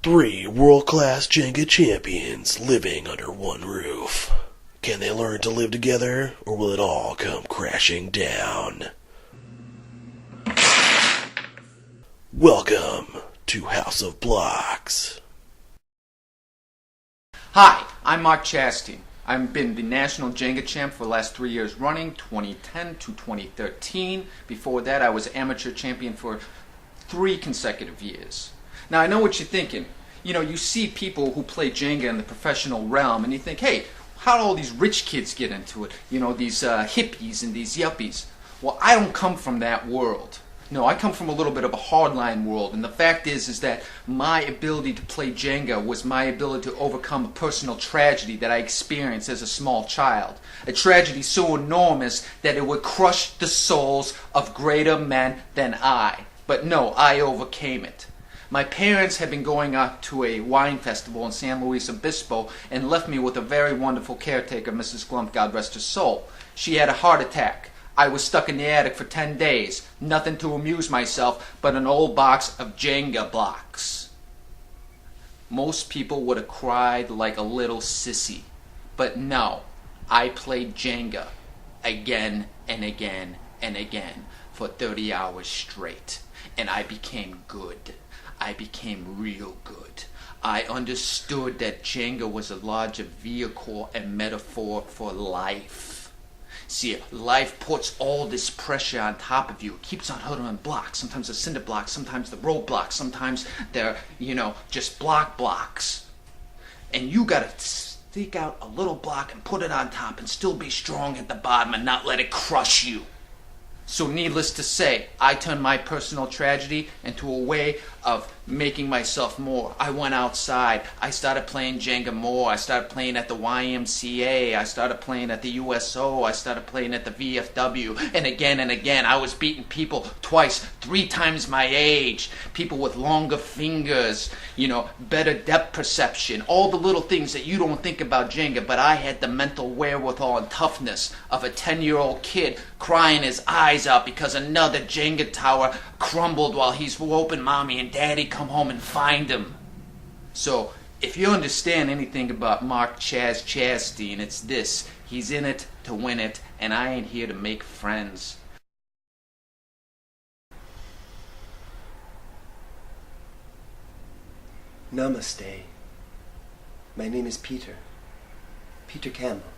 Three world-class Jenga champions living under one roof. Can they learn to live together, or will it all come crashing down? Welcome to House of Blocks. Hi, I'm Mark Chasten. I've been the national Jenga champ for the last 3 years running, 2010 to 2013. Before that, I was amateur champion for 3 consecutive years. Now, I know what you're thinking. You see people who play Jenga in the professional realm, and you think, hey, how do all these rich kids get into it? These hippies and these yuppies. Well, I don't come from that world. No, I come from a little bit of a hardline world, and the fact is that my ability to play Jenga was my ability to overcome a personal tragedy that I experienced as a small child. A tragedy so enormous that it would crush the souls of greater men than I. But no, I overcame it. My parents had been going out to a wine festival in San Luis Obispo and left me with a very wonderful caretaker, Mrs. Glump, God rest her soul. She had a heart attack. I was stuck in the attic for 10 days. Nothing to amuse myself but an old box of Jenga blocks. Most people would have cried like a little sissy. But no, I played Jenga again and again and again for 30 hours straight. And I became good. I became real good. I understood that Jenga was a larger vehicle and metaphor for life. See, life puts all this pressure on top of you. It keeps on hurling blocks. Sometimes they're cinder blocks, sometimes they're roadblocks, sometimes they're, just blocks. And you gotta stick out a little block and put it on top and still be strong at the bottom and not let it crush you. So needless to say, I turned my personal tragedy into a way of making myself more. I went outside. I started playing Jenga more. I started playing at the YMCA. I started playing at the USO. I started playing at the VFW. And again, I was beating people twice, 3 times my age. People with longer fingers, better depth perception. All the little things that you don't think about Jenga, but I had the mental wherewithal and toughness of a 10-year-old kid crying his eyes out because another Jenga tower crumbled while he's hoping mommy and daddy come home and find him. So, if you understand anything about Mark Chasten, it's this. He's in it to win it, and I ain't here to make friends. Namaste. My name is Peter Campbell.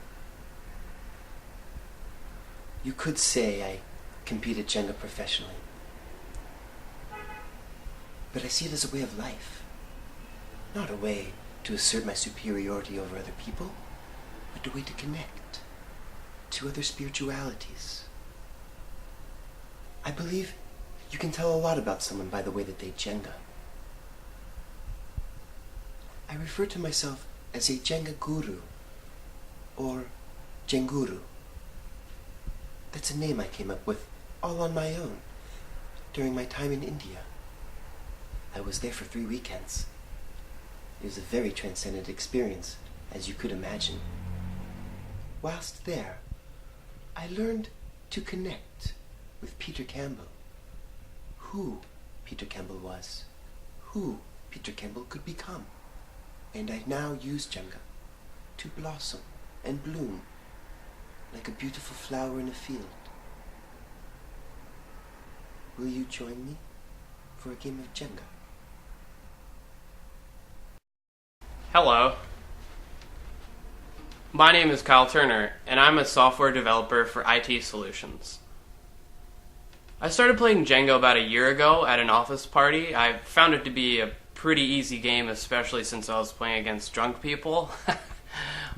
You could say I compete at Jenga professionally. But I see it as a way of life. Not a way to assert my superiority over other people, but a way to connect to other spiritualities. I believe you can tell a lot about someone by the way that they Jenga. I refer to myself as a Jenga guru, or Jenguru. That's a name I came up with all on my own during my time in India. I was there for 3 weekends. It was a very transcendent experience, as you could imagine. Whilst there, I learned to connect with Peter Campbell. Who Peter Campbell was, who Peter Campbell could become. And I now use Jenga to blossom and bloom like a beautiful flower in a field. Will you join me for a game of Jenga? Hello. My name is Kyle Turner, and I'm a software developer for IT Solutions. I started playing Jenga about a year ago at an office party. I found it to be a pretty easy game, especially since I was playing against drunk people.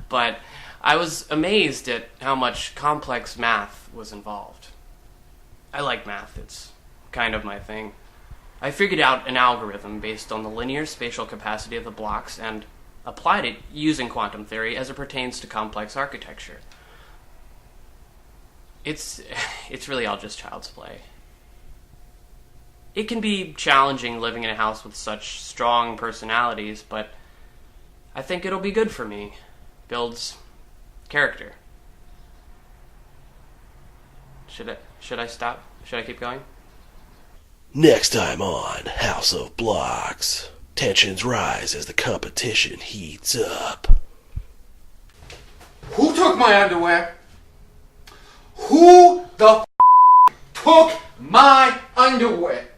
But I was amazed at how much complex math was involved. I like math. It's kind of my thing. I figured out an algorithm based on the linear spatial capacity of the blocks and applied it using quantum theory as it pertains to complex architecture. It's really all just child's play. It can be challenging living in a house with such strong personalities, but I think it'll be good for me. Builds character. Should I stop? Should I keep going? Next time on House of Blocks. Tensions rise as the competition heats up. Who took my underwear? Who the took my underwear?